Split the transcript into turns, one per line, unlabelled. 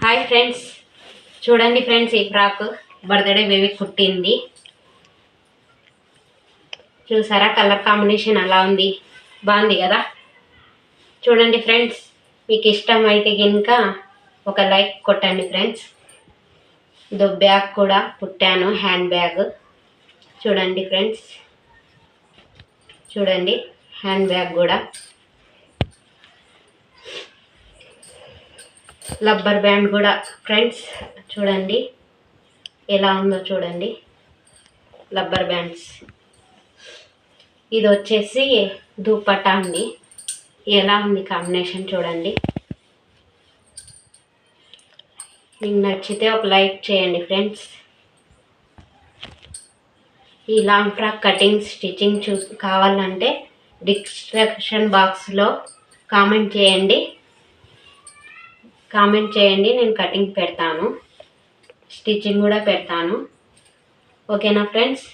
Hi friends, చూడండి friends, ఈ frock birthday baby కుట్టింది. చూసారా కలర్ కాంబినేషన్ అలా ఉంది, బాగుంది కదా. చూడండి ఫ్రెండ్స్, మీకు ఇష్టం అయితే కనుక ఒక లైక్ కొట్టండి ఫ్రెండ్స్. ఇదో బ్యాగ్ కూడా కుట్టాను, హ్యాండ్ బ్యాగ్. చూడండి ఫ్రెండ్స్, చూడండి హ్యాండ్ బ్యాగ్ కూడా. రబ్బర్ బ్యాండ్ కూడా ఫ్రెండ్స్, చూడండి ఎలా ఉందో చూడండి రబ్బర్ బ్యాండ్స్. ఇది వచ్చేసి దుపట్టా అండి. ఎలా ఉంది కాంబినేషన్ చూడండి. మీకు నచ్చితే ఒక లైక్ చేయండి ఫ్రెండ్స్. ఈ లాంగ్ ఫ్రాక్ కటింగ్ స్టిచ్చింగ్ కావాలంటే డిస్క్రిప్షన్ బాక్స్లో కామెంట్ చేయండి. నేను కటింగ్ పెడతాను, స్టిచ్చింగ్ కూడా పెడతాను. ఓకేనా ఫ్రెండ్స్.